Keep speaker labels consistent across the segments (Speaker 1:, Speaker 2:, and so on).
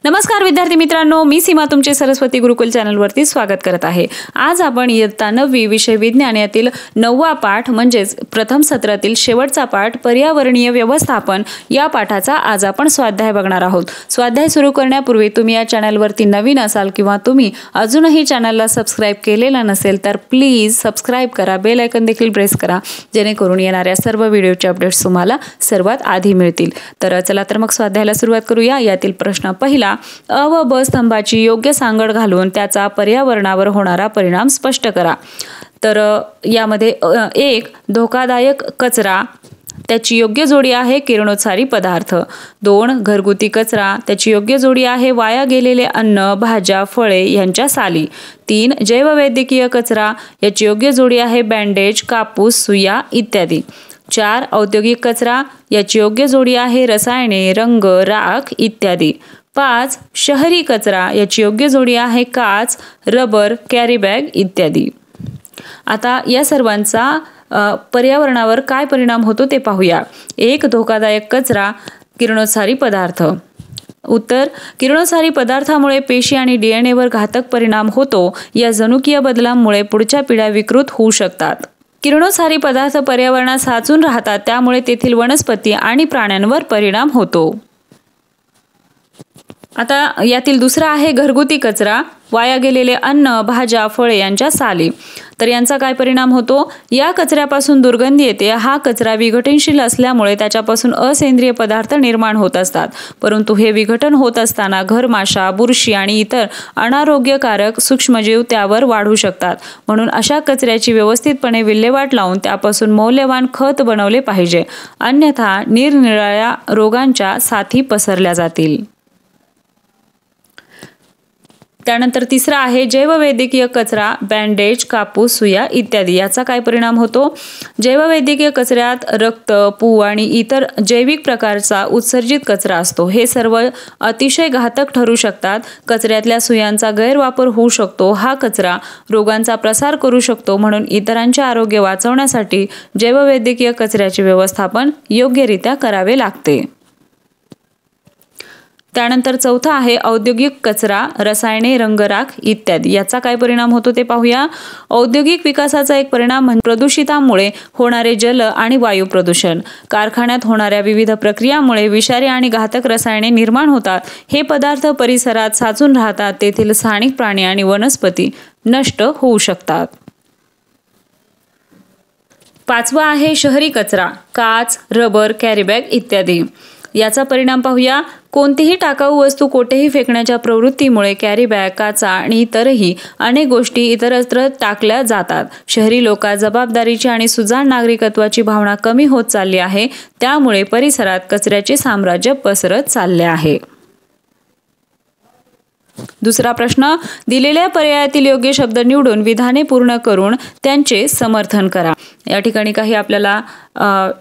Speaker 1: नमस्कार विद्यार्थी मित्रांनो, मी सीमा तुमचे सरस्वती गुरुकुल चॅनलवरती स्वागत करत आहे। आज आपण इयत्ता 9वी विषय विज्ञान यातील 9वा पाठ म्हणजेच प्रथम सत्रातील शेवटचा पाठ पर्यावरणीय व्यवस्थापन या पाठाचा आज आपण स्वाध्याय बघणार आहोत। स्वाध्याय सुरू करण्यापूर्वी तुम्ही या चॅनलवरती नवीन असाल किंवा तुम्ही अजूनही चॅनलला सबस्क्राइब केलेला नसेल तर प्लीज सबस्क्राइब करा, बेल आयकॉन देखील प्रेस करा जेणेकरून येणाऱ्या सर्व व्हिडिओचे अपडेट्स तुम्हाला सर्वात आधी मिळतील। तर चला तर मग स्वाध्यायाला सुरुवात करूया। यातील प्रश्न पहिला, अ व ब स्तंभाची योग्य सांगड घालून त्याचा पर्यावरणावर होणारा परिणाम स्पष्ट करा। तर यामध्ये 1 धोकादायक कचरा, त्याची योग्य जोडी आहे किरणोत्सारी पदार्थ। 2 घरगुती कचरा, त्याची योग्य जोडी आहे वाया गेलेले अन्न, भाज्या, फळे यांच्या साली। 3 जैववैद्यकीय कचरा, याची योग्य जोडी आहे बँडेज, कापूस, सुया इत्यादी। 4 औद्योगिक कचरा, याची योग्य जोडी आहे रसायने, रंग, राख इत्यादी। 5 शहरी कचरा, याची योग्य जोडी आहे काच, रबर, कॅरी बॅग इत्यादी। आता या सर्वांचा पर्यावरणावर काय परिणाम होतो ते पाहूया। 1 धोकादायक कचरा, किरणोत्सारी पदार्थ। उत्तर, किरणोत्सारी पदार्थामुळे पेशी आणि DNA वर घातक परिणाम होतो। या जनुकीय बदलांमुळे पुढच्या पिढ्या विकृत होऊ शकतात। किरणोत्सारी पदार्थ पर्यावरणात साचून राहतात, त्यामुळे तेथील वनस्पती आणि प्राण्यांवर परिणाम होतो। आता यातील दुसरा आहे घरगुती कचरा, वाया गेलेले अन्न, भाज्या, फळे यांच्या साली। तर यांचा काय परिणाम होतो? या कचऱ्यापासून दुर्गंधी येते। हा कचरा विघटनशील असल्यामुळे त्याच्यापासून असेंद्रिय पदार्थ निर्माण होत असतात, परंतु हे विघटन होत असताना घरमाशा, बुरशी आणि इतर अनारोग्यकारक सूक्ष्मजीव त्यावर वाढू शकतात। म्हणून अशा कचऱ्याची व्यवस्थितपणे विल्हेवाट लावून त्यापासून मौल्यवान खत बनवले पाहिजे, अन्यथा निरनिराळ्या रोगांच्या साथी पसरल्या जातील। त्यानंतर तिसरा आहे जैववैद्यकीय कचरा, बँडेज, कापूस, सुया इत्यादी। याचा काय परिणाम होतो? जैववैद्यकीय कचऱ्यात रक्त, पू आणि इतर जैविक प्रकारचा उत्सर्जित कचरा असतो। हे सर्व अतिशय घातक ठरू शकतात। कचऱ्यातल्या सुयांचा गैरवापर होऊ शकतो। हा कचरा रोगांचा प्रसार करू शकतो, म्हणून इतरांचे आरोग्य वाचवण्यासाठी जैववैद्यकीय कचऱ्याचे व्यवस्थापन योग्यरित्या करावे लागते। त्यानंतर चौथा आहे औद्योगिक कचरा, रसायने, रंगराख इत्यादी। याचा काय परिणाम होतो ते पाहूया। औद्योगिक विकासाचा एक परिणाम म्हणजे प्रदूषितामुळे होणारे जल आणि वायू प्रदूषण। कारखान्यात होणाऱ्या विविध प्रक्रियांमुळे विषारी आणि घातक रसायने निर्माण होतात। हे पदार्थ परिसरात साचून राहतात, तेथील स्थानिक प्राणी आणि वनस्पती नष्ट होऊ शकतात। 5वा आहे शहरी कचरा, काच, रबर, कॅरी बॅग इत्यादी। याचा परिणाम पाहूया। कोणतीही टाकाऊ वस्तू कोठेही फेकण्याच्या प्रवृत्तीमुळे कॅरी बॅग, काचा आणि इतरही अनेक गोष्टी इतरत्र टाकल्या जातात। शहरी लोकांत जबाबदारीची आणि सुजाण नागरिकत्वाची भावना कमी होत चालली आहे, त्यामुळे परिसरात कचऱ्याचे साम्राज्य पसरत चालले आहे। दुसरा प्रश्न, दिलेल्या पर्यायातील योग्य शब्द निवडून विधाने पूर्ण करून त्यांचे समर्थन करा। या ठिकाणी काही आपल्याला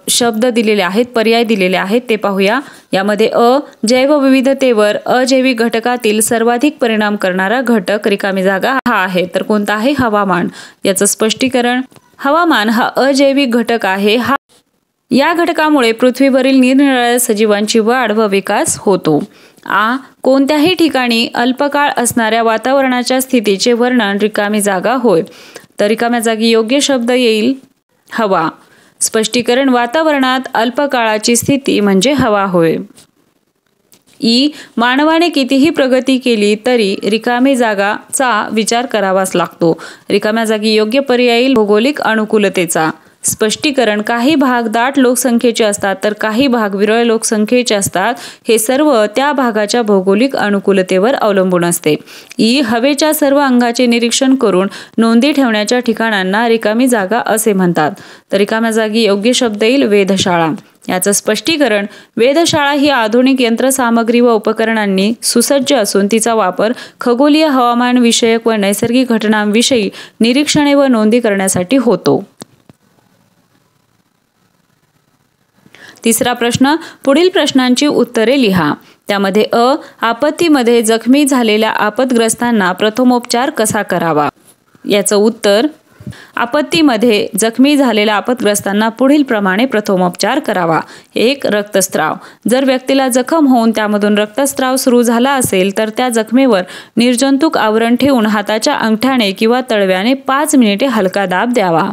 Speaker 1: शब्द दिलेले आहेत, पर्याय दिलेले आहेत ते पाहूया। यामध्ये अ जैवविविधतेवर अजैविक घटकातील सर्वाधिक परिणाम करणारा घटक रिकामी जागा हा आहे। तर कोणता आहे? हवामान। याचं स्पष्टीकरण, हवामान हा अजैविक घटक आहे। या घटकामुळे पृथ्वीवरील निरनिराळ्या सजीवांची वाढ व विकास होतो। आ कोणत्याही ठिकाणी अल्पकाळ असणाऱ्या वातावरणाच्या स्थितीचे वर्णन रिकामी जागा होय। तर रिकाम्या जागी योग्य शब्द येईल हवा। स्पष्टीकरण, वातावरणात अल्पकाळाची स्थिती म्हणजे हवा होय। ई मानवाने कितीही प्रगती केली तरी रिकामी जागाचा विचार करावाच लागतो। रिकाम्या जागी योग्य पर्याय येईल भौगोलिक अनुकूलतेचा। स्पष्टीकरण, काही भाग दाट लोकसंख्येचे असतात तर काही भाग विरळ लोकसंख्येचे असतात। हे सर्व त्या भागाच्या भौगोलिक अनुकूलतेवर अवलंबून असते। ई हवेच्या सर्व अंगाचे निरीक्षण करून नोंदी ठेवण्याच्या ठिकाणांना रिकामी जागा असे म्हणतात। तर रिकाम्या जागी योग्य शब्द येईल वेधशाळा। याचं स्पष्टीकरण, वेधशाळा ही आधुनिक यंत्रसामग्री व उपकरणांनी सुसज्ज असून तिचा वापर खगोलीय, हवामान विषयक व नैसर्गिक घटनांविषयी निरीक्षणे व नोंदी करण्यासाठी होतो। तिसरा प्रश्न, पुढील प्रश्नांची उत्तरे लिहा। त्यामध्ये अ आपत्तीमध्ये जखमी झालेल्या आपदग्रस्तांना प्रथमोपचार कसा करावा? याचं उत्तर, आपत्तीमध्ये जखमी झालेल्या आपतग्रस्तांना पुढील प्रमाणे प्रथमोपचार करावा. 1. रक्तस्राव. जर व्यक्तीला जखम होऊन त्यामधून रक्तस्राव सुरू झाला असेल तर त्या जखमेवर निर्जंतुक आवरण ठेवून हाताच्या अंगठ्याने किंवा तळव्याने 5 मिनिटे हलका दाब द्यावा.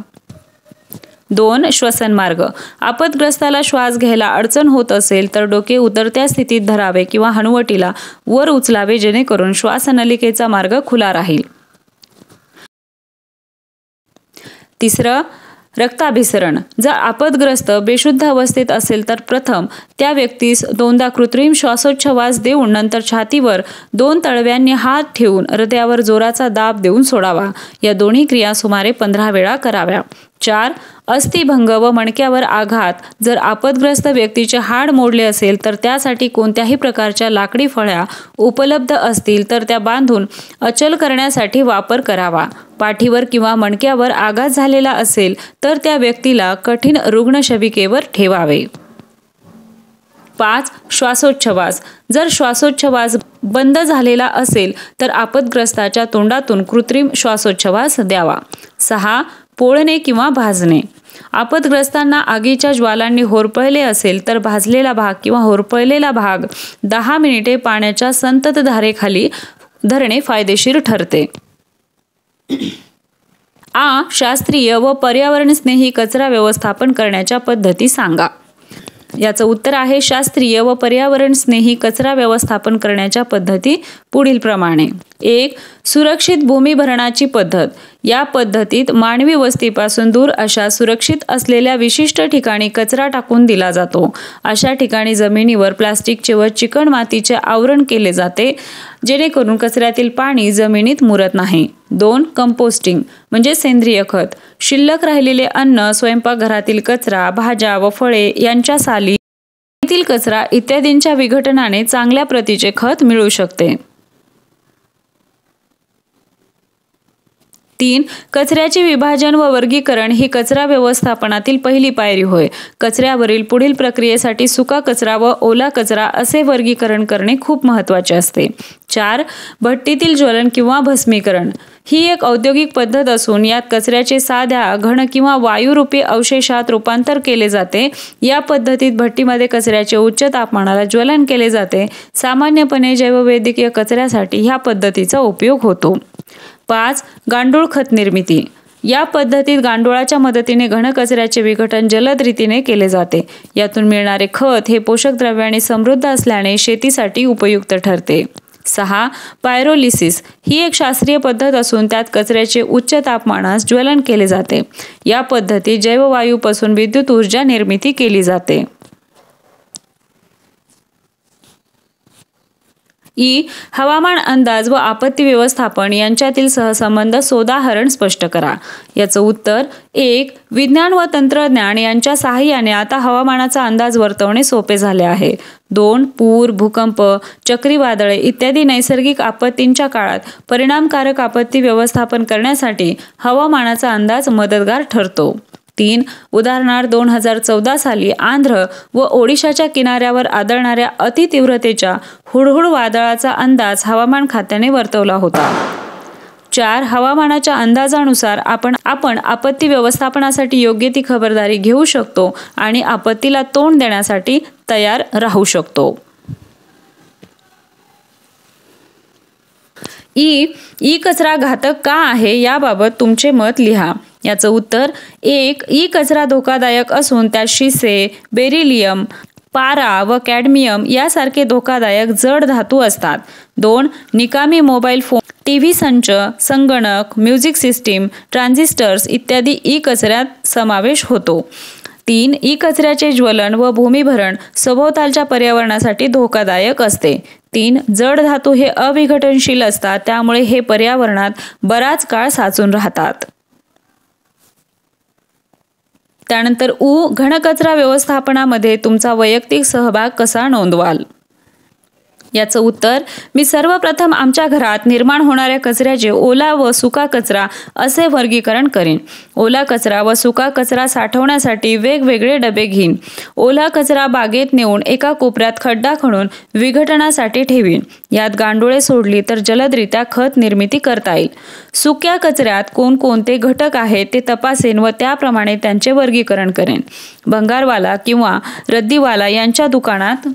Speaker 1: 2. श्वसनमार्ग. आपतग्रस्ताला श्वास घ्यायला अडचण होत असेल तर डोके उतरत्या स्थितीत धरावे किंवा हनुवटीला वर उचलावे जेणेकरून श्वासनलिकेचा मार्ग खुला राहील. 3. रक्ताभिसरण. जर आपतग्रस्त बेशुद्ध अवस्थेत असेल तर प्रथम त्या व्यक्तीस 2दा कृत्रिम श्वासोच्छवास देऊन नंतर छातीवर 2 तळव्यांनी हात ठेवून हृदयावर जोराचा दाब देऊन सोडावा. या दोन्ही क्रिया सुमारे 15 वेळा कराव्या. 4. अस्थिभंग व मणक्यावर आघात. जर आपतग्रस्त व्यक्तीचे हाड मोडले असेल तर त्यासाठी कोणत्याही प्रकारच्या लाकडी फळ्या उपलब्ध असतील तर त्या बांधून अचल करण्यासाठी वापर करावा. पाठीवर किंवा मणक्यावर आघात झालेला असेल तर त्या व्यक्तीला कठीण रुग्णशविकेवर ठेवावे. 5. श्वासोच्छवास. जर श्वासोच्छवास बंद झालेला असेल तर आपतग्रस्ताच्या तोंडातून कृत्रिम श्वासोच्छवास द्यावा. 6. पोळणे किंवा भाजणे. आपतग्रस्तांना आगीच्या ज्वालांनी होरपळले असेल तर भाजलेला भाग किंवा होरपळलेला भाग 10 मिनिटे पाण्याच्या संततधारेखाली धरणे फायदेशीर ठरते. शास्त्रीय व पर्यावरणस्नेही कचरा व्यवस्थापन करण्याच्या पद्धती सांगा. याचं उत्तर आहे शास्त्रीय व पर्यावरणस्नेही कचरा व्यवस्थापन करण्याच्या पद्धती पुढील प्रमाणे. 1. सुरक्षित भूमिभरणाची पद्धत. या पद्धतीत मानवी वस्तीपासून दूर अशा सुरक्षित असलेल्या विशिष्ट ठिकाणी कचरा टाकून दिला जातो. अशा ठिकाणी जमिनीवर प्लास्टिकचे व चिकणमातीचे आवरण केले जाते जेणेकरून कचऱ्यातील पाणी जमिनीत मुरत नाही. 2. कंपोस्टिंग म्हणजे सेंद्रिय खत. शिल्लक राहिलेले अन्न, स्वयंपाकघरातील कचरा, भाज्या व फळे यांच्या साली, कचरा इत्यादींच्या विघटनाने चांगल्या प्रतीचे खत मिळू शकते. 3. कचऱ्याचे विभाजन व वर्गीकरण ही कचरा व्यवस्थापनातील पहिली पायरी होय. कचऱ्यावरील पुढील प्रक्रियेसाठी सुका कचरा व ओला कचरा असे वर्गीकरण करणे खूप महत्त्वाचे असते. 4. भट्टीतील ज्वलन किंवा भस्मीकरण. ही एक औद्योगिक पद्धत असून यात कचऱ्याचे साध्या, घन किंवा वायुरूपी अवशेषात रूपांतर केले जाते. या पद्धतीत भट्टीमध्ये कचऱ्याचे उच्च तापमानाला ज्वलन केले जाते. सामान्यपणे जैववैद्यकीय कचऱ्यासाठी ह्या पद्धतीचा उपयोग होतो. 5. गांडूळ खत निर्मिती. या पद्धतीत गांडुळाच्या मदतीने घनकचऱ्याचे विघटन जलद रीतीने केले जाते. यातून मिळणारे खत हे पोषक द्रव्याने समृद्ध असल्याने शेतीसाठी उपयुक्त ठरते. 6. पायरोलिसिस. ही एक शास्त्रीय पद्धत असून त्यात कचऱ्याचे उच्च तापमानास ज्वलन केले जाते. या पद्धतीत जैववायूपासून विद्युत ऊर्जा निर्मिती केली जाते. हवामान अंदाज व आपत्ती व्यवस्थापन यांच्यातील सहसंबंध सोदाहरण स्पष्ट करा. याचं उत्तर 1. विज्ञान व तंत्रज्ञान यांच्या सहाय्याने आता हवामानाचा अंदाज वर्तवणे सोपे झाले आहे. 2. पूर, भूकंप, चक्रीवादळे इत्यादी नैसर्गिक आपत्तींच्या काळात परिणामकारक आपत्ती व्यवस्थापन करण्यासाठी हवामानाचा अंदाज मदतगार ठरतो. 3. उदाहरणार्थ 2014 साली आंध्र व ओडिशाच्या किनाऱ्यावर आदळणाऱ्या अतितीव्रतेच्या हुडहुड वादळाचा अंदाज हवामान खात्याने वर्तवला होता. 4. हवामानाच्या अंदाजानुसार आपण आपत्ती व्यवस्थापनासाठी योग्य ती खबरदारी घेऊ शकतो आणि आपत्तीला तोंड देण्यासाठी तयार राहू शकतो. ई कचरा घातक का आहे याबाबत तुमचे मत लिहा. याचं उत्तर 1. ई कचरा धोकादायक असून त्यात शिसे, बेरिलियम, पारा व कॅडमियम यासारखे धोकादायक जड धातू असतात. 2. निकामी मोबाईल फोन, टीव्ही संच, संगणक, म्युझिक सिस्टीम, ट्रान्झिस्टर्स इत्यादी ई कचऱ्यात समावेश होतो. 3. ई कचऱ्याचे ज्वलन व भूमिभरण सभोवतालच्या पर्यावरणासाठी धोकादायक असते. 3. जड धातू हे अविघटनशील असतात त्यामुळे हे पर्यावरणात बराच काळ साचून राहतात. त्यानंतर घनकचरा व्यवस्थापनामध्ये तुमचा वैयक्तिक सहभाग कसा नोंदवाल. याचं उत्तर, मी सर्वप्रथम आमच्या घरात निर्माण होणाऱ्या कचऱ्याचे ओला व सुका कचरा असे वर्गीकरण करेन. ओला कचरा व सुका कचरा साठवण्यासाठी वेगवेगळे डबे घेईन. ओला कचरा बागेत नेऊन एका कोपऱ्यात खड्डा खणून विघटनासाठी ठेवीन. यात गांडुळे सोडली तर जलदरित्या खत निर्मिती करता येईल. सुक्या कचऱ्यात कोणकोणते घटक आहेत ते तपासेन व त्याप्रमाणे त्यांचे वर्गीकरण करेन. भंगारवाला किंवा रद्दीवाला यांच्या दुकानात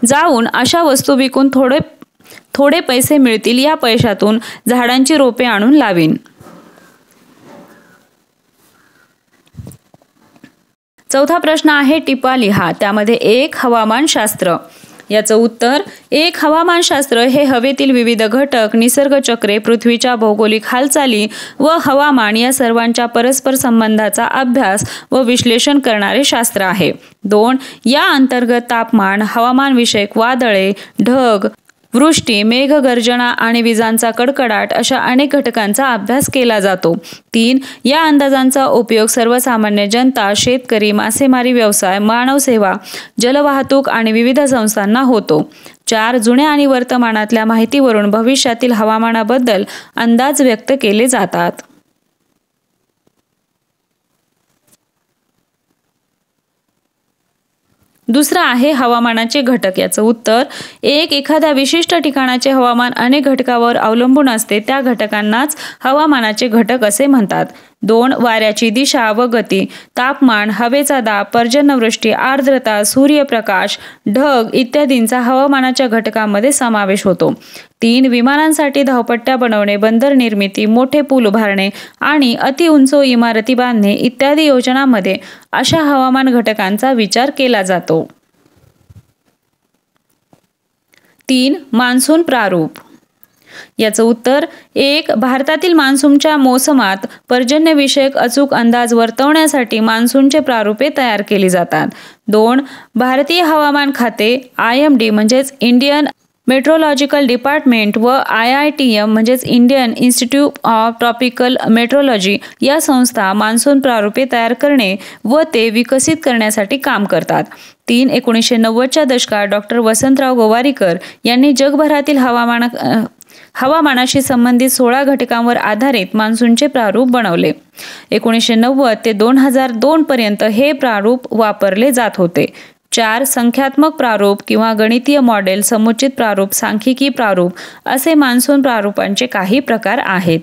Speaker 1: जाऊन अशा वस्तू विकून थोडे पैसे मिळतील, या पैशातून झाडांची रोपे आणून लावीन. चौथा प्रश्न आहे, टिपा लिहा. त्यामध्ये 1 हवामानशास्त्र. याचं उत्तर, 1 हवामानशास्त्र हे हवेतील विविध घटक, निसर्गचक्रे, पृथ्वीच्या भौगोलिक हालचाली व हवामान या सर्वांच्या परस्पर संबंधाचा अभ्यास व विश्लेषण करणारे शास्त्र आहे. 2 या अंतर्गत तापमान, हवामानविषयक वादळे, ढग, वृष्टी, मेघगर्जना आणि विजांचा कडकडाट अशा अनेक घटकांचा अभ्यास केला जातो. 3 या अंदाजांचा उपयोग सर्वसामान्य जनता, शेतकरी, मासेमारी व्यवसाय, मानवसेवा, जलवाहतूक आणि विविध संस्थांना होतो. 4 जुन्या आणि वर्तमानातल्या माहितीवरून भविष्यातील हवामानाबद्दल अंदाज व्यक्त केले जातात. दुसरा आहे हवामानाचे घटक. याचं उत्तर, एखाद्या विशिष्ट ठिकाणाचे हवामान अनेक घटकावर अवलंबून असते. त्या घटकांनाच हवामानाचे घटक असे म्हणतात. 2 वाऱ्याची दिशा व गती, तापमान, हवेचा दाब, पर्जन्यवृष्टी, आर्द्रता, सूर्यप्रकाश, ढग इत्यादींचा हवामानाच्या घटकांमध्ये समावेश होतो. 3 विमानांसाठी धावपट्ट्या बनवणे, बंदर निर्मिती, मोठे पूल उभारणे आणि अतिउंच इमारती बांधणे इत्यादी योजनांमध्ये अशा हवामान घटकांचा विचार केला जातो. 3 मान्सून प्रारूप. याचं उत्तर, 1 भारतातील मान्सूनच्या मोसमात पर्जन्यविषयक अचूक अंदाज वर्तवण्यासाठी मान्सूनचे प्रारूपे तयार केली जातात. 2 भारतीय हवामान खाते, IMD म्हणजेच इंडियन मेट्रोलॉजिकल डिपार्टमेंट व IITM म्हणजेच Indian institute of tropical metrology या संस्था मान्सून प्रारूपे तयार करणे व ते विकसित करण्यासाठी काम करतात. 3 1990च्या दशकात डॉक्टर वसंतराव गोवारीकर यांनी जगभरातील हवामानाशी संबंधित 16 घटकांवर आधारित मान्सूनचे प्रारूप बनवले. 1990 ते 2002 पर्यंत हे प्रारूप वापरले जात होते. 4 संख्यात्मक प्रारूप किंवा गणितीय मॉडेल, समुचित प्रारूप, सांख्यिकी प्रारूप असे मान्सून प्रारूपांचे काही प्रकार आहेत.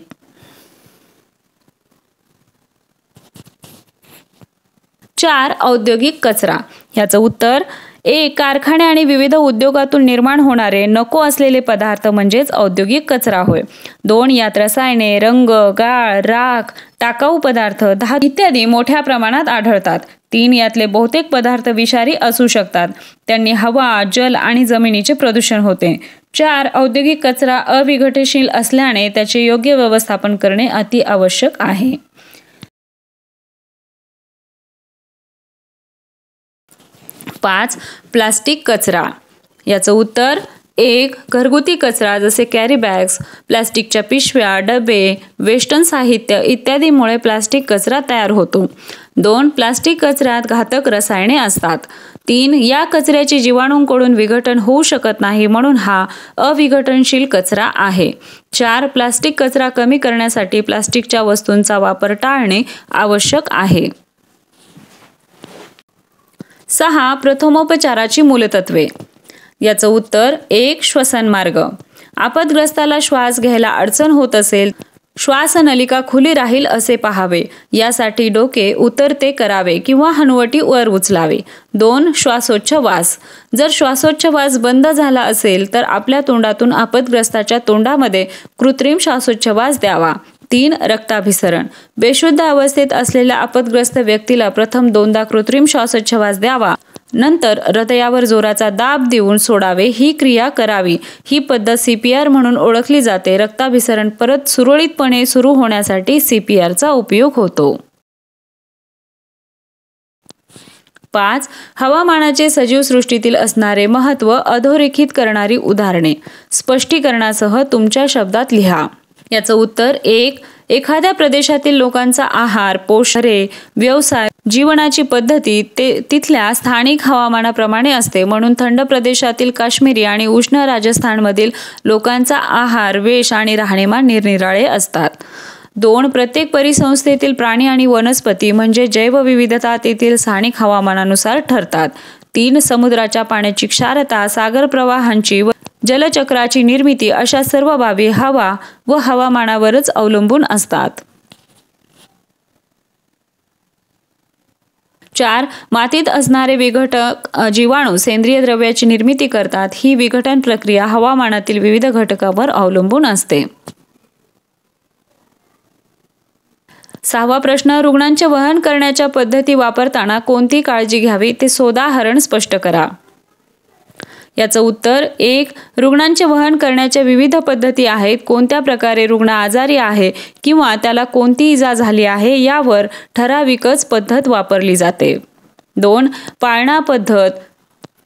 Speaker 1: 4 औद्योगिक कचरा. याचं उत्तर, 1 कारखाने आणि विविध उद्योगातून निर्माण होणारे नको असलेले पदार्थ म्हणजेच औद्योगिक कचरा होय. 2 यात रसायने, रंग, गाळ, राख, टाकाऊ पदार्थ, धातू इत्यादी मोठ्या प्रमाणात आढळतात. 3 यातले बहुतेक पदार्थ विषारी असू शकतात. त्यांनी हवा, जल आणि जमिनीचे प्रदूषण होते. 4 औद्योगिक कचरा अविघटनशील असल्याने त्याचे योग्य व्यवस्थापन करणे अति आवश्यक आहे. 5 प्लास्टिक कचरा. याचं उत्तर, 1 घरगुती कचरा जसे कॅरी बॅग्स, प्लास्टिकच्या पिशव्या, डबे, वेस्टर्न साहित्य इत्यादीमुळे प्लास्टिक कचरा तयार होतो. 2 प्लास्टिक कचऱ्यात घातक रसायने असतात. 3 या कचऱ्याचे जीवाणूंकडून विघटन होऊ शकत नाही म्हणून हा अविघटनशील कचरा आहे. 4 प्लास्टिक कचरा कमी करण्यासाठी प्लास्टिकच्या वस्तूंचा वापर टाळणे आवश्यक आहे. 6 प्रथमोपचाराची मूलतत्वे. याचं उत्तर, 1 श्वसनमार्ग. आपदग्रस्ताला श्वास घ्यायला अडचण होत असेल, श्वासनलिका खुली राहील असे पाहावे. यासाठी डोके उतरते करावे किंवा हनुवटी वर उचलावे. 2 श्वासोच्छवास. जर श्वासोच्छवास बंद झाला असेल तर आपल्या तोंडातून आपदग्रस्ताच्या तोंडामध्ये कृत्रिम श्वासोच्छवास द्यावा. 3 रक्ताभिसरण. बेशुद्ध अवस्थेत असलेल्या आपदग्रस्त व्यक्तीला प्रथम 2दा कृत्रिम श्वासोच्छवास द्यावा, नंतर हृदयावर जोराचा दाब देऊन सोडावे. ही क्रिया करावी. ही पद्धत CPR म्हणून ओळखली जाते. रक्ताभिसरण परत सुरळीतपणे सुरू होण्यासाठी CPRचा उपयोग होतो. 5 हवामानाचे सजीव सृष्टीतील असणारे महत्त्व अधोरेखित करणारी उदाहरणे स्पष्टीकरणासह तुमच्या शब्दात लिहा. याचं उत्तर 1. एखाद्या प्रदेशातील लोकांचा आहार, पोषणे, व्यवसाय, जीवनाची पद्धती तिथल्या स्थानिक हवामानाप्रमाणे असते. म्हणून थंड प्रदेशातील काश्मीरी आणि उष्ण राजस्थानमधील लोकांचा आहार, वेश आणि राहणीमान निरनिराळे असतात. 2. प्रत्येक परिसंस्थेतील प्राणी आणि वनस्पती म्हणजे जैवविविधता तेथील स्थानिक हवामानानुसार ठरतात. 3. समुद्राच्या पाण्याची क्षारता, सागर प्रवाहांची व जलचक्राची निर्मिती अशा सर्व बाबी हवा व हवामानावरच अवलंबून असतात. 4. मातीत असणारे विघटक जीवाणू सेंद्रिय द्रव्याची निर्मिती करतात. ही विघटन प्रक्रिया हवामानातील विविध घटकांवर अवलंबून असते. 6वा प्रश्न. रुग्णांचे वहन करण्याच्या पद्धती वापरताना कोणती काळजी घ्यावी ते सोदाहरण स्पष्ट करा. याचं उत्तर 1. रुग्णांचे वहन करण्याच्या विविध पद्धती आहेत. कोणत्या प्रकारे रुग्ण आजारी आहे किंवा त्याला कोणती इजा झाली आहे यावर ठराविकच पद्धत वापरली जाते. 2. पाळणा पद्धत,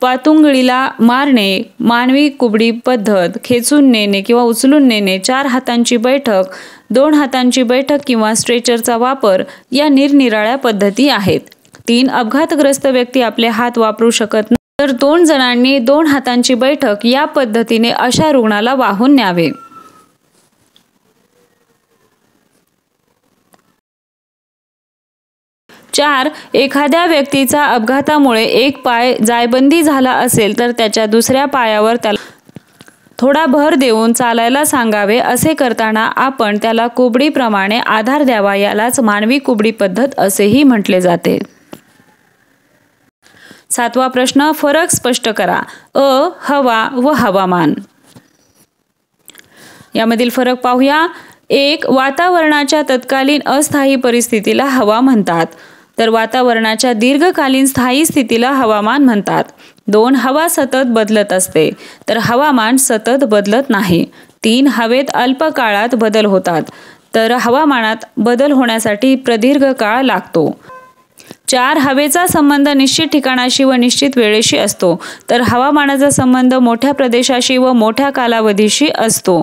Speaker 1: पातुंगळीला मारणे, मानवी कुबडी पद्धत, खेचून नेणे किंवा उचलून नेणे, 4 हातांची बैठक, 2 हातांची बैठक किंवा स्ट्रेचरचा वापर या निरनिराळ्या पद्धती आहेत. 3. अपघातग्रस्त व्यक्ती आपले हात वापरू शकत नाही तर 2 जणांनी 2 हातांची बैठक या पद्धतीने अशा रुग्णाला वाहून न्यावे. 4. एखाद्या व्यक्तीचा अपघातामुळे एक पाय जायबंदी झाला असेल तर त्याच्या दुसऱ्या पायावर त्याला थोडा भर देऊन चालायला सांगावे. असे करताना आपण त्याला कुबडीप्रमाणे आधार द्यावा. यालाच मानवी कुबडी पद्धत असेही म्हटले जाते. 7वा प्रश्न. फरक स्पष्ट करा. हवा व हवामान. यामधील फरक पाहूया. 1. वातावरणाच्या तत्कालीन अस्थायी परिस्थितीला हवा म्हणतात, तर वातावरणाच्या दीर्घकालीन स्थायी स्थितीला हवामान म्हणतात. 2. हवा सतत बदलत असते, तर हवामान सतत बदलत नाही. 3. हवेत अल्प काळात बदल होतात, तर हवामानात बदल होण्यासाठी प्रदीर्घ काळ लागतो. 4. हवेचा संबंध निश्चित ठिकाणाशी व निश्चित वेळेशी असतो, तर हवामानाचा संबंध मोठ्या प्रदेशाशी व मोठ्या कालावधीशी असतो.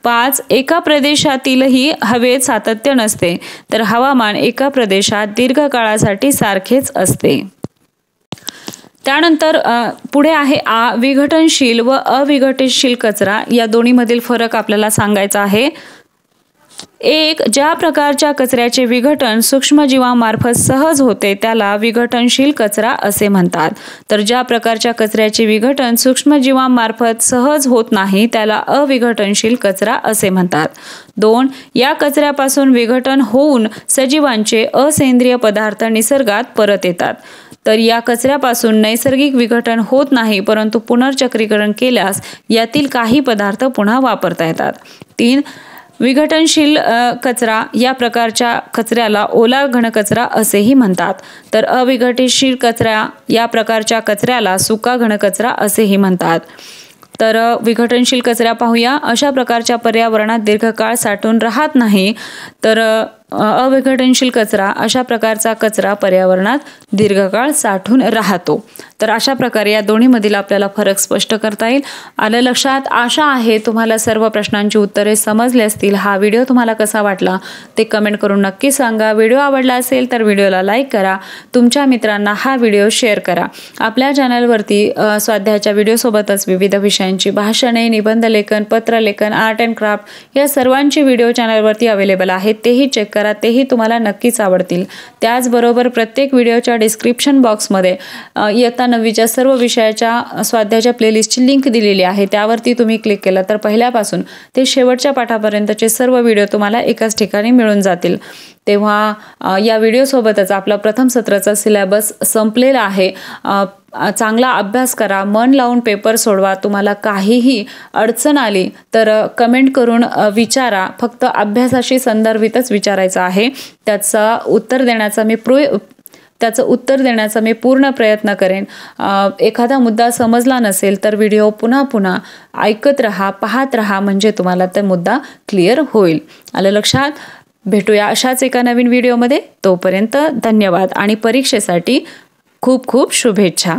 Speaker 1: 5. एका प्रदेशातीलही हवेत सातत्य नसते, तर हवामान एका प्रदेशात दीर्घकाळासाठी सारखेच असते. त्यानंतर पुढे आहे विघटनशील व अविघटनशील कचरा. या दोन्हीमधील फरक आपल्याला सांगायचा आहे. 1. ज्या प्रकारच्या कचऱ्याचे विघटन सूक्ष्मजीवांमार्फत सहज होते त्याला विघटनशील कचरा असे म्हणतात, तर ज्या प्रकारच्या कचऱ्याचे विघटन सूक्ष्मजीवांमार्फत सहज होत नाही त्याला अविघटनशील कचरा असे म्हणतात. 2. या कचऱ्यापासून विघटन होऊन सजीवांचे असेंद्रिय पदार्थ निसर्गात परत येतात, तर या कचऱ्यापासून नैसर्गिक विघटन होत नाही, परंतु पुनर्चक्रीकरण केल्यास यातील काही पदार्थ पुन्हा वापरता येतात. 3. विघटनशील कचरा या प्रकारच्या कचऱ्याला ओला घनकचरा असेही म्हणतात, तर अविघटनशील कचरा या प्रकारच्या कचऱ्याला सुका घनकचरा असेही म्हणतात. तर विघटनशील कचरा पाहूया. अशा प्रकारच्या पर्यावरणात दीर्घकाळ साठून राहत नाही, तर अविघटनशील कचरा अशा प्रकारचा कचरा पर्यावरणात दीर्घकाळ साठून राहतो. तर अशा प्रकारे या दोन्हीमधील आपल्याला फरक स्पष्ट करता येईल. आलं लक्षात? आशा आहे तुम्हाला सर्व प्रश्नांची उत्तरे समजली असतील. हा व्हिडिओ तुम्हाला कसा वाटला ते कमेंट करून नक्की सांगा. व्हिडिओ आवडला असेल तर व्हिडिओला लाईक करा, तुमच्या मित्रांना हा व्हिडिओ शेअर करा. आपल्या चॅनलवरती स्वाध्यायाच्या व्हिडिओसोबतच विविध विषयांची भाषणे, निबंधलेखन, पत्रलेखन, आर्ट अँड क्राफ्ट या सर्वांची व्हिडिओ चॅनलवरती अवेलेबल आहेत. तेही चेक करा, तेही तुम्हाला नक्कीच आवडतील. त्याचबरोबर प्रत्येक व्हिडिओच्या डिस्क्रिप्शन बॉक्समध्ये इयत्ता 9वीच्या सर्व विषयाच्या स्वाध्यायाच्या प्लेलिस्टची लिंक दिलेली आहे. त्यावरती तुम्ही क्लिक केलं तर पहिल्यापासून ते शेवटच्या पाठापर्यंतचे सर्व व्हिडिओ तुम्हाला एकाच ठिकाणी मिळून जातील. तेव्हा या व्हिडिओसोबतच आपला प्रथम सत्राचा सिलेबस संपलेला आहे. चांगला अभ्यास करा, मन लावून पेपर सोडवा. तुम्हाला काहीही अडचण आली तर कमेंट करून विचारा. फक्त अभ्यासाशी संदर्भितच विचारायचं आहे. त्याचं उत्तर देण्याचा मी पूर्ण प्रयत्न करेन. एखादा मुद्दा समजला नसेल तर व्हिडिओ पुन्हा पुन्हा ऐकत राहा, पाहत राहा, म्हणजे तुम्हाला तो मुद्दा क्लिअर होईल. आलं लक्षात? भेटूया अशाच एका नवीन व्हिडिओमध्ये. तोपर्यंत धन्यवाद आणि परीक्षेसाठी खूप खूप शुभेच्छा.